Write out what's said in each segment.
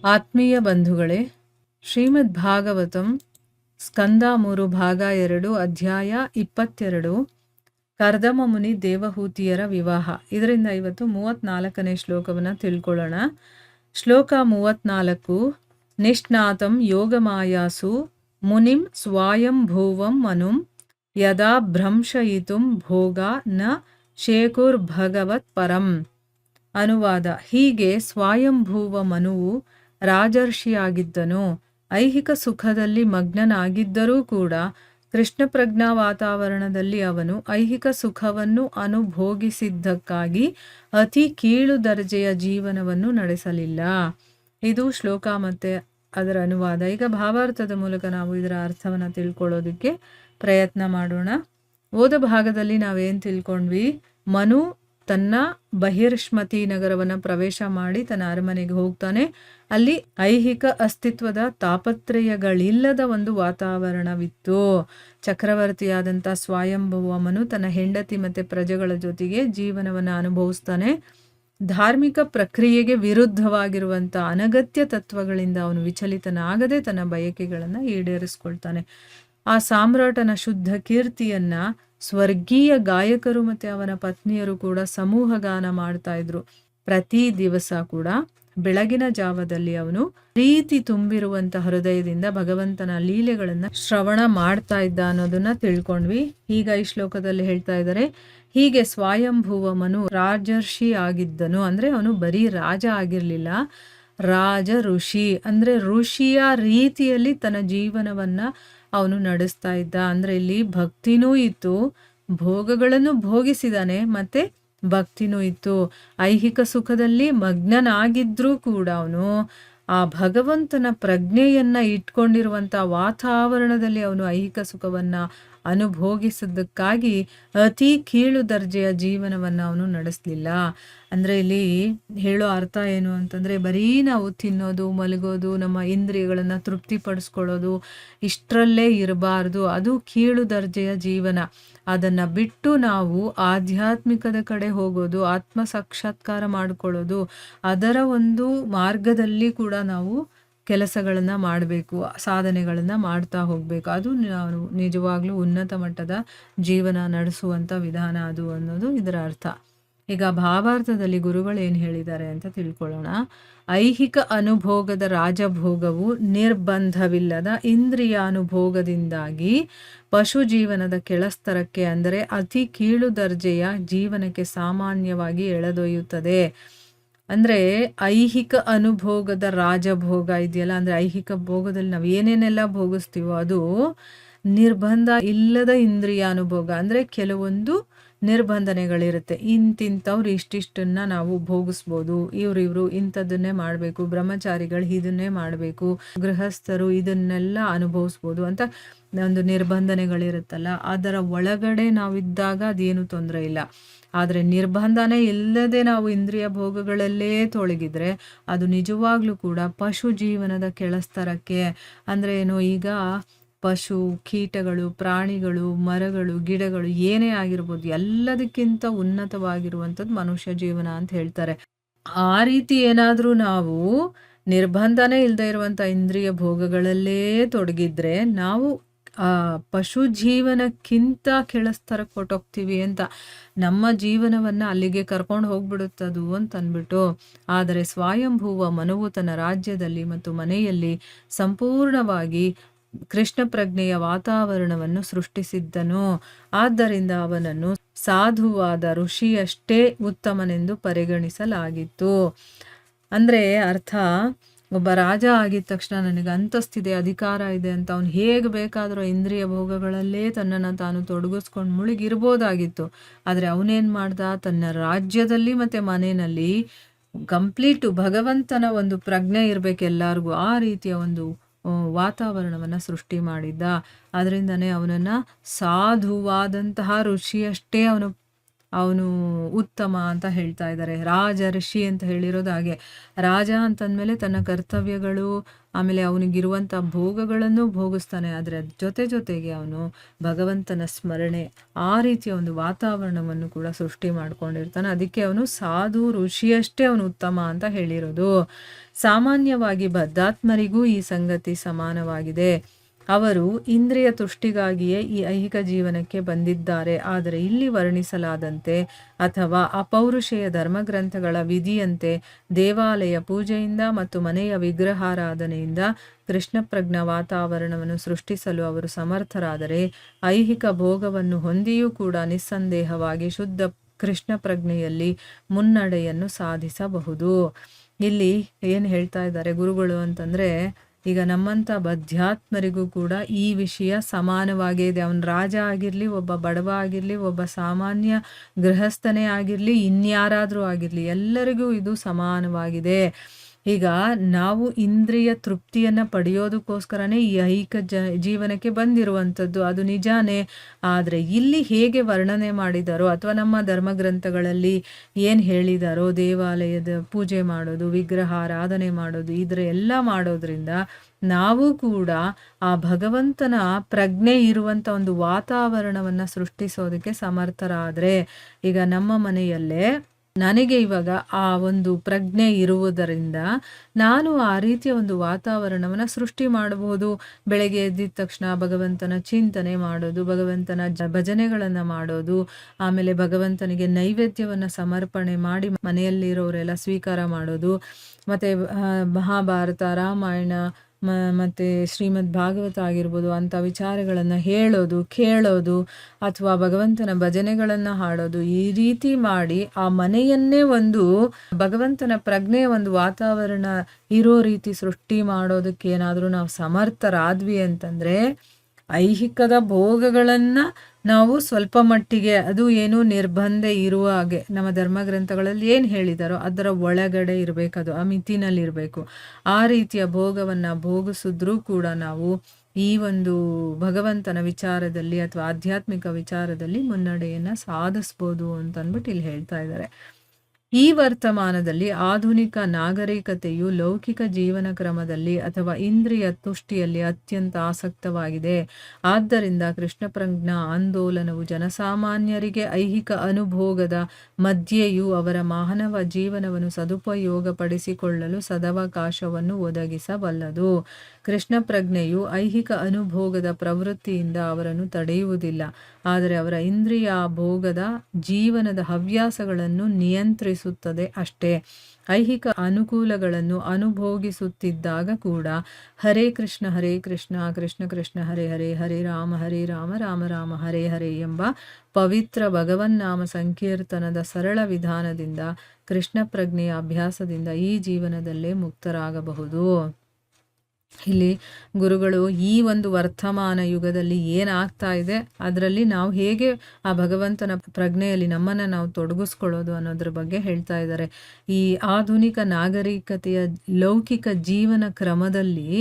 ಆತ್ಮೀಯ ಬಂಧುಗಳೇ, ಶ್ರೀಮದ್ ಭಾಗವತಂ ಸ್ಕಂದ 3 ಭಾಗ 2 ಅಧ್ಯಾಯ 22 ಕರ್ದಮ ಮುನಿ ದೇವಹೂತಿಯರ ವಿವಾಹ. ಇದರಿಂದ ಇವತ್ತು 34ನೇ ಶ್ಲೋಕವನ್ನು ತಿಳ್ಕೊಳ್ಳೋಣ. ಶ್ಲೋಕ 34. ನಿಷ್ಣಾತಂ ಯೋಗಮಾಯಾಸು ಮುನಿಂ ಸ್ವಾಯಂಭೂವಂ ಮನುಂ ಯದಾ ಭ್ರಂಶಯಿತುಂ ಭೋಗ ನ ಶೇಕುರ್ಭಗವತ್ ಪರಂ. ಅನುವಾದ: ಹೀಗೆ ಸ್ವಯಂಭೂವ ಮನುವು ರಾಜರ್ಷಿಯಾಗಿದ್ದನು. ಐಹಿಕ ಸುಖದಲ್ಲಿ ಮಗ್ನನಾಗಿದ್ದರೂ ಕೂಡ ಕೃಷ್ಣ ಪ್ರಜ್ಞಾ ವಾತಾವರಣದಲ್ಲಿ ಅವನು ಐಹಿಕ ಸುಖವನ್ನು ಅನುಭೋಗಿಸಿದ್ದಕ್ಕಾಗಿ ಅತಿ ಕೀಳು ದರ್ಜೆಯ ಜೀವನವನ್ನು ನಡೆಸಲಿಲ್ಲ. ಇದು ಶ್ಲೋಕ ಮತ್ತೆ ಅದರ ಅನುವಾದ. ಈಗ ಭಾವಾರ್ಥದ ಮೂಲಕ ನಾವು ಇದರ ಅರ್ಥವನ್ನು ತಿಳ್ಕೊಳ್ಳೋದಕ್ಕೆ ಪ್ರಯತ್ನ ಮಾಡೋಣ. ಓದ ಭಾಗದಲ್ಲಿ ನಾವೇನು ತಿಳ್ಕೊಂಡ್ವಿ? ಮನು ತನ್ನ ಬಹಿರ್ಷ್ಮತಿ ನಗರವನ್ನು ಪ್ರವೇಶ ಮಾಡಿ ತನ್ನ ಅರಮನೆಗೆ ಹೋಗ್ತಾನೆ. ಅಲ್ಲಿ ಐಹಿಕ ಅಸ್ತಿತ್ವದ ತಾಪತ್ರಯಗಳಿಲ್ಲದ ಒಂದು ವಾತಾವರಣವಿತ್ತು. ಚಕ್ರವರ್ತಿಯಾದಂಥ ಸ್ವಯಂಭುವ ಮನು ತನ್ನ ಹೆಂಡತಿ ಮತ್ತು ಪ್ರಜೆಗಳ ಜೊತೆಗೆ ಜೀವನವನ್ನು ಅನುಭವಿಸ್ತಾನೆ. ಧಾರ್ಮಿಕ ಪ್ರಕ್ರಿಯೆಗೆ ವಿರುದ್ಧವಾಗಿರುವಂಥ ಅನಗತ್ಯ ತತ್ವಗಳಿಂದ ಅವನು ವಿಚಲಿತನಾಗದೆ ತನ್ನ ಬಯಕೆಗಳನ್ನು ಈಡೇರಿಸ್ಕೊಳ್ತಾನೆ. ಆ ಸಾಮ್ರಾಟನ ಶುದ್ಧ ಕೀರ್ತಿಯನ್ನ ಸ್ವರ್ಗೀಯ ಗಾಯಕರು ಮತ್ತು ಅವನ ಪತ್ನಿಯರು ಕೂಡ ಸಮೂಹ ಗಾನ ಮಾಡ್ತಾ ಇದ್ರು. ಪ್ರತಿ ದಿವಸ ಕೂಡ ಬೆಳಗಿನ ಜಾವದಲ್ಲಿ ಅವನು ಪ್ರೀತಿ ತುಂಬಿರುವಂತ ಹೃದಯದಿಂದ ಭಗವಂತನ ಲೀಲೆಗಳನ್ನ ಶ್ರವಣ ಮಾಡ್ತಾ ಇದ್ದ ಅನ್ನೋದನ್ನ ತಿಳ್ಕೊಂಡ್ವಿ. ಈಗ ಈ ಶ್ಲೋಕದಲ್ಲಿ ಹೇಳ್ತಾ ಇದ್ದಾರೆ, ಹೀಗೆ ಸ್ವಯಂಭುವ ಮನು ರಾಜರ್ಷಿ ಆಗಿದ್ದನು. ಅಂದ್ರೆ ಅವನು ಬರೀ ರಾಜ ಆಗಿರ್ಲಿಲ್ಲ, ರಾಜ ಋಷಿ ಅಂದ್ರೆ ಋಷಿಯ ರೀತಿಯಲ್ಲಿ ತನ್ನ ಜೀವನವನ್ನ ಅವನು ನಡೆಸ್ತಾ ಇದ್ದ. ಅಂದ್ರೆ ಇಲ್ಲಿ ಭಕ್ತಿನೂ ಇತ್ತು, ಭೋಗಗಳನ್ನು ಭೋಗಿಸಿದಾನೆ, ಮತ್ತೆ ಭಕ್ತಿನೂ ಇತ್ತು. ಐಹಿಕ ಸುಖದಲ್ಲಿ ಮಗ್ನನಾಗಿದ್ರೂ ಕೂಡ ಅವನು ಆ ಭಗವಂತನ ಪ್ರಜ್ಞೆಯನ್ನ ಇಟ್ಕೊಂಡಿರುವಂತ ವಾತಾವರಣದಲ್ಲಿ ಅವನು ಐಹಿಕ ಸುಖವನ್ನ ಅನುಭೋಗಿಸಿದ್ದಕ್ಕಾಗಿ ಅತಿ ಕೀಳು ದರ್ಜೆಯ ಜೀವನವನ್ನು ಅವನು ನಡೆಸಲಿಲ್ಲ. ಅಂದರೆ ಇಲ್ಲಿ ಹೇಳೋ ಅರ್ಥ ಏನು ಅಂತಂದರೆ, ಬರೀ ನಾವು ತಿನ್ನೋದು, ಮಲಗೋದು, ನಮ್ಮ ಇಂದ್ರಿಯಗಳನ್ನು ತೃಪ್ತಿಪಡಿಸ್ಕೊಳ್ಳೋದು ಇಷ್ಟರಲ್ಲೇ ಇರಬಾರ್ದು. ಅದು ಕೀಳು ದರ್ಜೆಯ ಜೀವನ. ಅದನ್ನು ಬಿಟ್ಟು ನಾವು ಆಧ್ಯಾತ್ಮಿಕದ ಕಡೆ ಹೋಗೋದು, ಆತ್ಮ ಸಾಕ್ಷಾತ್ಕಾರ ಮಾಡಿಕೊಳ್ಳೋದು, ಅದರ ಒಂದು ಮಾರ್ಗದಲ್ಲಿ ಕೂಡ ನಾವು ಕೆಲಸಗಳನ್ನು ಮಾಡಬೇಕು, ಸಾಧನೆಗಳನ್ನು ಮಾಡ್ತಾ ಹೋಗಬೇಕು. ಅದು ನಾವು ನಿಜವಾಗ್ಲೂ ಉನ್ನತ ಮಟ್ಟದ ಜೀವನ ನಡೆಸುವಂಥ ವಿಧಾನ ಅದು ಅನ್ನೋದು ಇದರ ಅರ್ಥ. ಈಗ ಭಾವಾರ್ಥದಲ್ಲಿ ಗುರುಗಳು ಏನು ಹೇಳಿದ್ದಾರೆ ಅಂತ ತಿಳ್ಕೊಳ್ಳೋಣ. ಐಹಿಕ ಅನುಭೋಗದ ರಾಜಭೋಗವು ನಿರ್ಬಂಧವಿಲ್ಲದ ಇಂದ್ರಿಯಾನುಭೋಗದಿಂದಾಗಿ ಪಶು ಜೀವನದ ಕೆಳಸ್ತರಕ್ಕೆ ಅಂದರೆ ಅತಿ ಕೀಳು ದರ್ಜೆಯ ಜೀವನಕ್ಕೆ ಸಾಮಾನ್ಯವಾಗಿ ಎಳೆದೊಯ್ಯುತ್ತದೆ. ಅಂದರೆ ಐಹಿಕ ಅನುಭೋಗದ ರಾಜಭೋಗ ಇದೆಯಲ್ಲ, ಅಂದರೆ ಐಹಿಕ ಭೋಗದಲ್ಲಿ ನಾವು ಏನೇನೆಲ್ಲ ಭೋಗಿಸ್ತೀವೋ ಅದು ನಿರ್ಬಂಧ ಇಲ್ಲದ ಇಂದ್ರಿಯ ಅನುಭೋಗ. ಅಂದರೆ ಕೆಲವೊಂದು ನಿರ್ಬಂಧನೆಗಳಿರುತ್ತೆ. ಇಂತಿಂಥವ್ರು ಇಷ್ಟಿಷ್ಟನ್ನ ನಾವು ಭೋಗಿಸ್ಬೋದು, ಇವ್ರು ಇಂಥದ್ದನ್ನೇ ಮಾಡಬೇಕು, ಬ್ರಹ್ಮಚಾರಿಗಳು ಇದನ್ನೇ ಮಾಡಬೇಕು, ಗೃಹಸ್ಥರು ಇದನ್ನೆಲ್ಲ ಅನುಭವಿಸ್ಬೋದು ಅಂತ ಒಂದು ನಿರ್ಬಂಧನೆಗಳಿರುತ್ತಲ್ಲ, ಅದರ ಒಳಗಡೆ ನಾವಿದ್ದಾಗ ಅದೇನು ತೊಂದರೆ ಇಲ್ಲ. ಆದರೆ ನಿರ್ಬಂಧನೆ ಇಲ್ಲದೆ ನಾವು ಇಂದ್ರಿಯ ಭೋಗಗಳಲ್ಲೇ ತೊಳಗಿದ್ರೆ ಅದು ನಿಜವಾಗ್ಲೂ ಕೂಡ ಪಶು ಜೀವನದ ಕೆಳಸ್ತರಕ್ಕೆ, ಅಂದರೆ ಏನು, ಈಗ ಪಶು, ಕೀಟಗಳು, ಪ್ರಾಣಿಗಳು, ಮರಗಳು, ಗಿಡಗಳು ಏನೇ ಆಗಿರ್ಬೋದು ಎಲ್ಲದಕ್ಕಿಂತ ಉನ್ನತವಾಗಿರುವಂಥದ್ದು ಮನುಷ್ಯ ಜೀವನ ಅಂತ ಹೇಳ್ತಾರೆ. ಆ ರೀತಿ ಏನಾದರೂ ನಾವು ನಿರ್ಬಂಧನೇ ಇಲ್ಲದೆ ಇರುವಂಥ ಇಂದ್ರಿಯ ಭೋಗಗಳಲ್ಲೇ ತೊಡಗಿದ್ರೆ ನಾವು ಪಶು ಜೀವನಕ್ಕಿಂತ ಕೆಳಸ್ತರಕ್ಕೆ ಹೊಟ್ಟೋಗ್ತೀವಿ ಅಂತ, ನಮ್ಮ ಜೀವನವನ್ನು ಅಲ್ಲಿಗೆ ಕರ್ಕೊಂಡು ಹೋಗ್ಬಿಡುತ್ತದು ಅಂತ ಅಂದ್ಬಿಟ್ಟು. ಆದರೆ ಸ್ವಯಂಭೂವ ಮನುವು ತನ್ನ ರಾಜ್ಯದಲ್ಲಿ ಮತ್ತು ಮನೆಯಲ್ಲಿ ಸಂಪೂರ್ಣವಾಗಿ ಕೃಷ್ಣ ಪ್ರಜ್ಞೆಯ ವಾತಾವರಣವನ್ನು ಸೃಷ್ಟಿಸಿದ್ದನು. ಆದ್ದರಿಂದ ಅವನನ್ನು ಸಾಧುವಾದ ಋಷಿಯಷ್ಟೇ ಉತ್ತಮನೆಂದು ಪರಿಗಣಿಸಲಾಗಿತ್ತು. ಅಂದರೆ ಅರ್ಥ, ಒಬ್ಬ ರಾಜ ಆಗಿದ ತಕ್ಷಣ ನನಗೆ ಅಂತಸ್ತಿದೆ, ಅಧಿಕಾರ ಇದೆ ಅಂತ ಅವನು ಹೇಗೆ ಬೇಕಾದರೂ ಇಂದ್ರಿಯ ಭೋಗಗಳಲ್ಲೇ ತನ್ನನ್ನು ತಾನು ತೊಡಗಿಸ್ಕೊಂಡು ಮುಳುಗಿರ್ಬೋದಾಗಿತ್ತು. ಆದರೆ ಅವನೇನು ಮಾಡ್ದ, ತನ್ನ ರಾಜ್ಯದಲ್ಲಿ ಮತ್ತು ಮನೆಯಲ್ಲಿ ಕಂಪ್ಲೀಟು ಭಗವಂತನ ಒಂದು ಪ್ರಜ್ಞೆ ಇರಬೇಕು ಎಲ್ಲರಿಗೂ, ಆ ರೀತಿಯ ಒಂದು ವಾತಾವರಣವನ್ನು ಸೃಷ್ಟಿ ಮಾಡಿದ್ದ. ಅದರಿಂದನೇ ಅವನನ್ನು ಸಾಧುವಾದಂತಹ ಋಷಿಯಷ್ಟೇ ಅವನು ಅವನು ಉತ್ತಮ ಅಂತ ಹೇಳ್ತಾ ಇದ್ದಾರೆ. ರಾಜ ಋಷಿ ಅಂತ ಹೇಳಿರೋದು ಹಾಗೆ. ರಾಜ ಅಂತಂದಮೇಲೆ ತನ್ನ ಕರ್ತವ್ಯಗಳು, ಆಮೇಲೆ ಅವನಿಗಿರುವಂಥ ಭೋಗಗಳನ್ನು ಭೋಗಿಸ್ತಾನೆ. ಆದರೆ ಜೊತೆಗೆ ಅವನು ಭಗವಂತನ ಸ್ಮರಣೆ, ಆ ರೀತಿಯ ಒಂದು ವಾತಾವರಣವನ್ನು ಕೂಡ ಸೃಷ್ಟಿ ಮಾಡ್ಕೊಂಡಿರ್ತಾನೆ. ಅದಕ್ಕೆ ಅವನು ಸಾಧು ಋಷಿಯಷ್ಟೇ ಅವನು ಉತ್ತಮ ಅಂತ ಹೇಳಿರೋದು. ಸಾಮಾನ್ಯವಾಗಿ ಬದ್ಧಾತ್ಮರಿಗೂ ಈ ಸಂಗತಿ ಸಮಾನವಾಗಿದೆ. ಅವರು ಇಂದ್ರಿಯ ತುಷ್ಟಿಗಾಗಿಯೇ ಈ ಐಹಿಕ ಜೀವನಕ್ಕೆ ಬಂದಿದ್ದಾರೆ. ಆದರೆ ಇಲ್ಲಿ ವರ್ಣಿಸಲಾದಂತೆ ಅಥವಾ ಅಪೌರುಷೇಯ ಧರ್ಮಗ್ರಂಥಗಳ ವಿಧಿಯಂತೆ ದೇವಾಲಯ ಪೂಜೆಯಿಂದ ಮತ್ತು ಮನೆಯ ವಿಗ್ರಹಾರಾಧನೆಯಿಂದ ಕೃಷ್ಣ ಪ್ರಜ್ಞಾ ವಾತಾವರಣವನ್ನು ಸೃಷ್ಟಿಸಲು ಅವರು ಸಮರ್ಥರಾದರೆ, ಐಹಿಕ ಭೋಗವನ್ನು ಹೊಂದಿಯೂ ಕೂಡ ನಿಸ್ಸಂದೇಹವಾಗಿ ಶುದ್ಧ ಕೃಷ್ಣ ಪ್ರಜ್ಞೆಯಲ್ಲಿ ಮುನ್ನಡೆಯನ್ನು ಸಾಧಿಸಬಹುದು. ಇಲ್ಲಿ ಏನು ಹೇಳ್ತಾ ಇದ್ದಾರೆ ಗುರುಗಳು ಅಂತಂದರೆ, ಈಗ ನಮ್ಮಂಥ ಬದ್ಧಾತ್ಮರಿಗೂ ಕೂಡ ಈ ವಿಷಯ ಸಮಾನವಾಗೇ ಇದೆ. ಅವನು ರಾಜ ಆಗಿರಲಿ, ಒಬ್ಬ ಬಡವ ಆಗಿರಲಿ, ಒಬ್ಬ ಸಾಮಾನ್ಯ ಗೃಹಸ್ಥನೇ ಆಗಿರಲಿ, ಇನ್ಯಾರಾದರೂ ಆಗಿರಲಿ, ಎಲ್ಲರಿಗೂ ಇದು ಸಮಾನವಾಗಿದೆ. ಈಗ ನಾವು ಇಂದ್ರಿಯ ತೃಪ್ತಿಯನ್ನು ಪಡೆಯೋದಕ್ಕೋಸ್ಕರನೇ ಈ ಐಹಿಕ ಜೀವನಕ್ಕೆ ಬಂದಿರುವಂಥದ್ದು, ಅದು ನಿಜಾನೇ. ಆದರೆ ಇಲ್ಲಿ ಹೇಗೆ ವರ್ಣನೆ ಮಾಡಿದಾರೋ ಅಥವಾ ನಮ್ಮ ಧರ್ಮಗ್ರಂಥಗಳಲ್ಲಿ ಏನು ಹೇಳಿದಾರೋ, ದೇವಾಲಯದ ಪೂಜೆ ಮಾಡೋದು, ವಿಗ್ರಹ ಆರಾಧನೆ ಮಾಡೋದು, ಇದರ ಎಲ್ಲ ಮಾಡೋದ್ರಿಂದ ನಾವು ಕೂಡ ಆ ಭಗವಂತನ ಪ್ರಜ್ಞೆ ಇರುವಂಥ ಒಂದು ವಾತಾವರಣವನ್ನು ಸೃಷ್ಟಿಸೋದಕ್ಕೆ ಸಮರ್ಥರಾದರೆ, ಈಗ ನಮ್ಮ ಮನೆಯಲ್ಲೇ ನನಗೆ ಇವಾಗ ಆ ಒಂದು ಪ್ರಜ್ಞೆ ಇರುವುದರಿಂದ ನಾನು ಆ ರೀತಿಯ ಒಂದು ವಾತಾವರಣವನ್ನು ಸೃಷ್ಟಿ ಮಾಡಬಹುದು. ಬೆಳಗ್ಗೆ ಎದ್ದಿದ ತಕ್ಷಣ ಭಗವಂತನ ಚಿಂತನೆ ಮಾಡೋದು, ಭಗವಂತನ ಭಜನೆಗಳನ್ನು ಮಾಡೋದು, ಆಮೇಲೆ ಭಗವಂತನಿಗೆ ನೈವೇದ್ಯವನ್ನು ಸಮರ್ಪಣೆ ಮಾಡಿ ಮನೆಯಲ್ಲಿರೋರೆಲ್ಲ ಸ್ವೀಕಾರ ಮಾಡೋದು, ಮತ್ತು ಮಹಾಭಾರತ, ರಾಮಾಯಣ ಮತ್ತು ಶ್ರೀಮದ್ ಭಾಗವತ ಆಗಿರ್ಬೋದು ಅಂಥ ವಿಚಾರಗಳನ್ನು ಹೇಳೋದು, ಕೇಳೋದು, ಅಥವಾ ಭಗವಂತನ ಭಜನೆಗಳನ್ನು ಹಾಡೋದು, ಈ ರೀತಿ ಮಾಡಿ ಆ ಮನೆಯನ್ನೇ ಒಂದು ಭಗವಂತನ ಪ್ರಜ್ಞೆಯ ಒಂದು ವಾತಾವರಣ ಇರೋ ರೀತಿ ಸೃಷ್ಟಿ ಮಾಡೋದಕ್ಕೆ ಏನಾದರೂ ನಾವು ಸಮರ್ಥರಾದ್ವಿ ಅಂತಂದರೆ, ಐಹಿಕದ ಭೋಗಗಳನ್ನು ನಾವು ಸ್ವಲ್ಪ ಮಟ್ಟಿಗೆ, ಅದು ಏನು ನಿರ್ಬಂಧ ಇರುವ ಹಾಗೆ ನಮ್ಮ ಧರ್ಮಗ್ರಂಥಗಳಲ್ಲಿ ಏನು ಹೇಳಿದಾರೋ ಅದರ ಒಳಗಡೆ ಇರಬೇಕು, ಅದು ಆ ಮಿತಿನಲ್ಲಿ ಇರಬೇಕು. ಆ ರೀತಿಯ ಭೋಗವನ್ನು ಭೋಗಿಸಿದ್ರೂ ಕೂಡ ನಾವು ಈ ಒಂದು ಭಗವಂತನ ವಿಚಾರದಲ್ಲಿ ಅಥವಾ ಆಧ್ಯಾತ್ಮಿಕ ವಿಚಾರದಲ್ಲಿ ಮುನ್ನಡೆಯನ್ನು ಸಾಧಿಸ್ಬೋದು ಅಂತ ಅಂದ್ಬಿಟ್ಟು ಇಲ್ಲಿ ಹೇಳ್ತಾ ಇದ್ದಾರೆ. ಈ ವರ್ತಮಾನದಲ್ಲಿ ಆಧುನಿಕ ನಾಗರಿಕತೆಯು ಲೌಕಿಕ ಜೀವನ ಕ್ರಮದಲ್ಲಿ ಅಥವಾ ಇಂದ್ರಿಯ ತುಷ್ಟಿಯಲ್ಲಿ ಅತ್ಯಂತ ಆಸಕ್ತವಾಗಿದೆ. ಆದ್ದರಿಂದ ಕೃಷ್ಣ ಪ್ರಜ್ಞಾ ಆಂದೋಲನವು ಜನಸಾಮಾನ್ಯರಿಗೆ ಐಹಿಕ ಅನುಭೋಗದ ಮಧ್ಯೆಯೂ ಅವರ ಮಾನವ ಜೀವನವನ್ನು ಸದುಪಯೋಗಪಡಿಸಿಕೊಳ್ಳಲು ಸದವಕಾಶವನ್ನು ಒದಗಿಸಬಲ್ಲದು. ಕೃಷ್ಣ ಪ್ರಜ್ಞೆಯು ಐಹಿಕ ಅನುಭೋಗದ ಪ್ರವೃತ್ತಿಯಿಂದ ಅವರನ್ನು ತಡೆಯುವುದಿಲ್ಲ, ಆದರೆ ಅವರ ಇಂದ್ರಿಯ ಭೋಗದ ಜೀವನದ ಹವ್ಯಾಸಗಳನ್ನು ನಿಯಂತ್ರಿಸುತ್ತದೆ ಅಷ್ಟೇ. ಐಹಿಕ ಅನುಕೂಲಗಳನ್ನು ಅನುಭೋಗಿಸುತ್ತಿದ್ದಾಗ ಕೂಡ ಹರೇ ಕೃಷ್ಣ ಕೃಷ್ಣ ಕೃಷ್ಣ ಹರೇ ಹರೇ, ಹರೇ ರಾಮ ರಾಮ ರಾಮ ಹರೇ ಹರೇ ಎಂಬ ಪವಿತ್ರ ಭಗವನ್ನಾಮ ಸಂಕೀರ್ತನದ ಸರಳ ವಿಧಾನದಿಂದ ಕೃಷ್ಣ ಪ್ರಜ್ಞೆಯ ಅಭ್ಯಾಸದಿಂದ ಈ ಜೀವನದಲ್ಲೇ ಮುಕ್ತರಾಗಬಹುದು. ಇಲ್ಲಿ ಗುರುಗಳು ಈ ಒಂದು ವರ್ತಮಾನ ಯುಗದಲ್ಲಿ ಏನಾಗ್ತಾ ಇದೆ, ಅದರಲ್ಲಿ ನಾವು ಹೇಗೆ ಆ ಭಗವಂತನ ಪ್ರಜ್ಞೆಯಲ್ಲಿ ನಮ್ಮನ್ನು ನಾವು ತೊಡಗಿಸ್ಕೊಳ್ಳೋದು ಅನ್ನೋದ್ರ ಬಗ್ಗೆ ಹೇಳ್ತಾ ಇದ್ದಾರೆ. ಈ ಆಧುನಿಕ ನಾಗರಿಕತೆಯ ಲೌಕಿಕ ಜೀವನ ಕ್ರಮದಲ್ಲಿ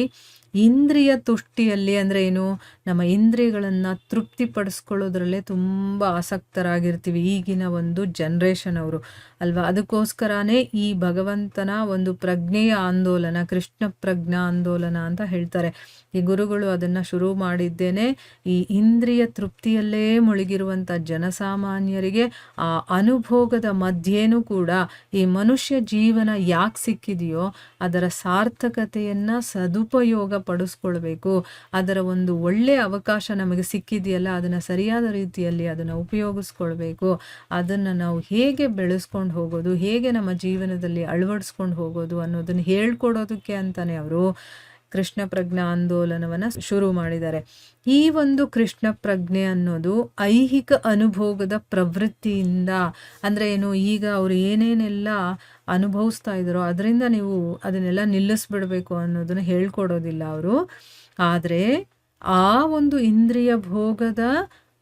ಇಂದ್ರಿಯ ತುಷ್ಟಿಯಲ್ಲಿ ಅಂದರೆ ಏನು, ನಮ್ಮ ಇಂದ್ರಿಯಗಳನ್ನು ತೃಪ್ತಿಪಡಿಸ್ಕೊಳ್ಳೋದ್ರಲ್ಲೇ ತುಂಬ ಆಸಕ್ತರಾಗಿರ್ತೀವಿ ಈಗಿನ ಒಂದು ಜನ್ರೇಷನ್ ಅವರು ಅಲ್ವಾ. ಅದಕ್ಕೋಸ್ಕರನೇ ಈ ಭಗವಂತನ ಒಂದು ಪ್ರಜ್ಞೆಯ ಆಂದೋಲನ, ಕೃಷ್ಣ ಪ್ರಜ್ಞಾ ಆಂದೋಲನ ಅಂತ ಹೇಳ್ತಾರೆ. ಈ ಗುರುಗಳು ಅದನ್ನು ಶುರು ಮಾಡಿದ್ದೇನೆ ಈ ಇಂದ್ರಿಯ ತೃಪ್ತಿಯಲ್ಲೇ ಮುಳುಗಿರುವಂಥ ಜನಸಾಮಾನ್ಯರಿಗೆ ಆ ಅನುಭೋಗದ ಮಧ್ಯೇನೂ ಕೂಡ ಈ ಮನುಷ್ಯ ಜೀವನ ಯಾಕೆ ಸಿಕ್ಕಿದೆಯೋ ಅದರ ಸಾರ್ಥಕತೆಯನ್ನು ಸದುಪಯೋಗ ಪಡಿಸ್ಕೊಳ್ಬೇಕು. ಅದರ ಒಂದು ಒಳ್ಳೆಯ ಅವಕಾಶ ನಮಗೆ ಸಿಕ್ಕಿದೆಯಲ್ಲ, ಅದನ್ನು ಸರಿಯಾದ ರೀತಿಯಲ್ಲಿ ಅದನ್ನು ಉಪಯೋಗಿಸ್ಕೊಳ್ಬೇಕು. ಅದನ್ನು ನಾವು ಹೇಗೆ ಬೆಳೆಸ್ಕೊಂಡು ಹೋಗೋದು, ಹೇಗೆ ನಮ್ಮ ಜೀವನದಲ್ಲಿ ಅಳವಡಿಸ್ಕೊಂಡು ಹೋಗೋದು ಅನ್ನೋದನ್ನು ಹೇಳ್ಕೊಡೋದಕ್ಕೆ ಅಂತಾನೆ ಅವರು ಕೃಷ್ಣ ಪ್ರಜ್ಞಾ ಆಂದೋಲನವನ್ನು ಶುರು ಮಾಡಿದ್ದಾರೆ. ಈ ಒಂದು ಕೃಷ್ಣ ಪ್ರಜ್ಞೆ ಅನ್ನೋದು ಐಹಿಕ ಅನುಭೋಗದ ಪ್ರವೃತ್ತಿಯಿಂದ, ಅಂದರೆ ಏನು, ಈಗ ಅವರು ಏನೇನೆಲ್ಲ ಅನುಭವಿಸ್ತಾ ಇದ್ದಾರೋ ಅದರಿಂದ ನೀವು ಅದನ್ನೆಲ್ಲ ನಿಲ್ಲಿಸ್ಬಿಡ್ಬೇಕು ಅನ್ನೋದನ್ನು ಹೇಳ್ಕೊಡೋದಿಲ್ಲ ಅವರು. ಆದರೆ ಆ ಒಂದು ಇಂದ್ರಿಯ ಭೋಗದ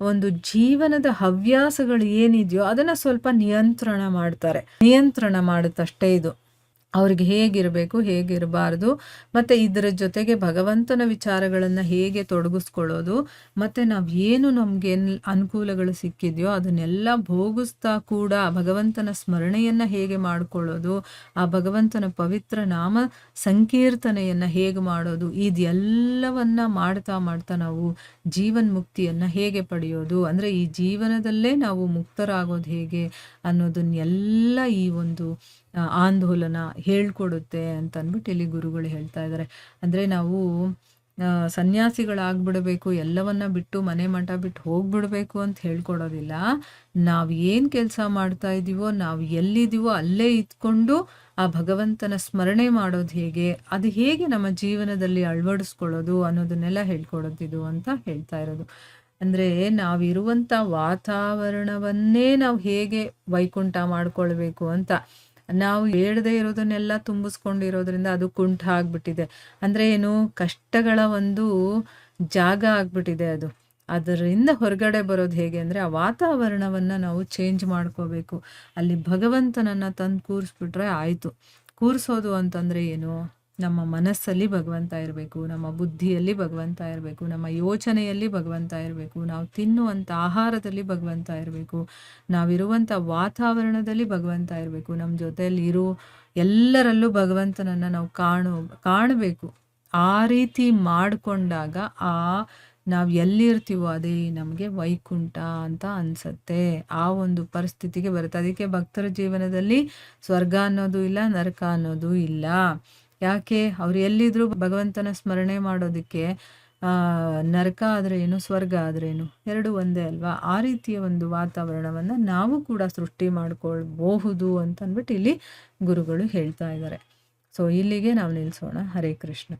ಒಂದು ಜೀವನದ ಹವ್ಯಾಸಗಳು ಏನಿದೆಯೋ ಅದನ್ನು ಸ್ವಲ್ಪ ನಿಯಂತ್ರಣ ಮಾಡುತ್ತಷ್ಟೇ ಇದು. ಅವ್ರಿಗೆ ಹೇಗಿರಬೇಕು, ಹೇಗಿರಬಾರ್ದು, ಮತ್ತು ಇದರ ಜೊತೆಗೆ ಭಗವಂತನ ವಿಚಾರಗಳನ್ನು ಹೇಗೆ ತೊಡಗಿಸ್ಕೊಳ್ಳೋದು, ಮತ್ತು ನಾವು ಏನು ನಮಗೇನು ಅನುಕೂಲಗಳು ಸಿಕ್ಕಿದೆಯೋ ಅದನ್ನೆಲ್ಲ ಭೋಗಿಸ್ತಾ ಕೂಡ ಭಗವಂತನ ಸ್ಮರಣೆಯನ್ನು ಹೇಗೆ ಮಾಡಿಕೊಳ್ಳೋದು, ಆ ಭಗವಂತನ ಪವಿತ್ರ ನಾಮ ಸಂಕೀರ್ತನೆಯನ್ನು ಹೇಗೆ ಮಾಡೋದು, ಇದೆಲ್ಲವನ್ನು ಮಾಡ್ತಾ ಮಾಡ್ತಾ ನಾವು ಜೀವನ್ಮುಕ್ತಿಯನ್ನು ಹೇಗೆ ಪಡೆಯೋದು, ಅಂದರೆ ಈ ಜೀವನದಲ್ಲೇ ನಾವು ಮುಕ್ತರಾಗೋದು ಹೇಗೆ ಅನ್ನೋದನ್ನೆಲ್ಲ ಈ ಒಂದು ಆಂದೋಲನ ಹೇಳ್ಕೊಡುತ್ತೆ ಅಂತ ಅಂದ್ಬಿಟ್ಟು ಇಲ್ಲಿ ಗುರುಗಳು ಹೇಳ್ತಾ ಇದ್ದಾರೆ. ಅಂದರೆ ನಾವು ಸನ್ಯಾಸಿಗಳಾಗ್ಬಿಡಬೇಕು, ಎಲ್ಲವನ್ನ ಬಿಟ್ಟು ಮನೆ ಮಠ ಬಿಟ್ಟು ಹೋಗ್ಬಿಡ್ಬೇಕು ಅಂತ ಹೇಳ್ಕೊಡೋದಿಲ್ಲ. ನಾವು ಏನು ಕೆಲಸ ಮಾಡ್ತಾ ಇದ್ದೀವೋ, ನಾವು ಎಲ್ಲಿದ್ದೀವೋ ಅಲ್ಲೇ ಇದ್ಕೊಂಡು ಆ ಭಗವಂತನ ಸ್ಮರಣೆ ಮಾಡೋದು ಹೇಗೆ, ಅದು ಹೇಗೆ ನಮ್ಮ ಜೀವನದಲ್ಲಿ ಅಳವಡಿಸ್ಕೊಳ್ಳೋದು ಅನ್ನೋದನ್ನೆಲ್ಲ ಹೇಳ್ಕೊಡೋದಿದು ಅಂತ ಹೇಳ್ತಾ ಇರೋದು. ಅಂದರೆ ನಾವಿರುವಂಥ ವಾತಾವರಣವನ್ನೇ ನಾವು ಹೇಗೆ ವೈಕುಂಠ ಮಾಡ್ಕೊಳ್ಬೇಕು ಅಂತ. ನಾವು ಬೇಡದೇ ಇರೋದನ್ನೆಲ್ಲ ತುಂಬಿಸ್ಕೊಂಡಿರೋದ್ರಿಂದ ಅದು ಕುಂಠ ಆಗ್ಬಿಟ್ಟಿದೆ. ಅಂದರೆ ಏನು, ಕಷ್ಟಗಳ ಒಂದು ಜಾಗ ಆಗ್ಬಿಟ್ಟಿದೆ ಅದು. ಅದರಿಂದ ಹೊರಗಡೆ ಬರೋದು ಹೇಗೆ ಅಂದರೆ ಆ ವಾತಾವರಣವನ್ನು ನಾವು ಚೇಂಜ್ ಮಾಡ್ಕೋಬೇಕು. ಅಲ್ಲಿ ಭಗವಂತನನ್ನು ತಂದು ಕೂರಿಸ್ಬಿಟ್ರೆ ಆಯಿತು. ಕೂರಿಸೋದು ಅಂತಂದರೆ ಏನು, ನಮ್ಮ ಮನಸ್ಸಲ್ಲಿ ಭಗವಂತ ಇರಬೇಕು, ನಮ್ಮ ಬುದ್ಧಿಯಲ್ಲಿ ಭಗವಂತ ಇರಬೇಕು, ನಮ್ಮ ಯೋಚನೆಯಲ್ಲಿ ಭಗವಂತ ಇರಬೇಕು, ನಾವು ತಿನ್ನುವಂಥ ಆಹಾರದಲ್ಲಿ ಭಗವಂತ ಇರಬೇಕು, ನಾವಿರುವಂಥ ವಾತಾವರಣದಲ್ಲಿ ಭಗವಂತ ಇರಬೇಕು, ನಮ್ಮ ಜೊತೆಯಲ್ಲಿ ಇರೋ ಎಲ್ಲರಲ್ಲೂ ಭಗವಂತನನ್ನು ನಾವು ಕಾಣಬೇಕು. ಆ ರೀತಿ ಮಾಡಿಕೊಂಡಾಗ ನಾವು ಎಲ್ಲಿರ್ತೀವೋ ಅದೇ ನಮಗೆ ವೈಕುಂಠ ಅಂತ ಅನಿಸುತ್ತೆ. ಆ ಒಂದು ಪರಿಸ್ಥಿತಿಗೆ ಬರುತ್ತೆ. ಅದಕ್ಕೆ ಭಕ್ತರ ಜೀವನದಲ್ಲಿ ಸ್ವರ್ಗ ಅನ್ನೋದು ಇಲ್ಲ, ನರಕ ಅನ್ನೋದು ಇಲ್ಲ. ಯಾಕೆ, ಅವ್ರು ಎಲ್ಲಿದ್ರು ಭಗವಂತನ ಸ್ಮರಣೆ ಮಾಡೋದಕ್ಕೆ ನರಕ ಆದ್ರೇನು, ಸ್ವರ್ಗ ಆದ್ರೇನು, ಎರಡು ಒಂದೇ ಅಲ್ವಾ. ಆ ರೀತಿಯ ಒಂದು ವಾತಾವರಣವನ್ನು ನಾವು ಕೂಡ ಸೃಷ್ಟಿ ಮಾಡ್ಕೊಳ್ಬಹುದು ಅಂತಂದ್ಬಿಟ್ಟು ಇಲ್ಲಿ ಗುರುಗಳು ಹೇಳ್ತಾ ಇದ್ದಾರೆ. ಸೊ ಇಲ್ಲಿಗೆ ನಾವು ನಿಲ್ಲಿಸೋಣ. ಹರೇ ಕೃಷ್ಣ.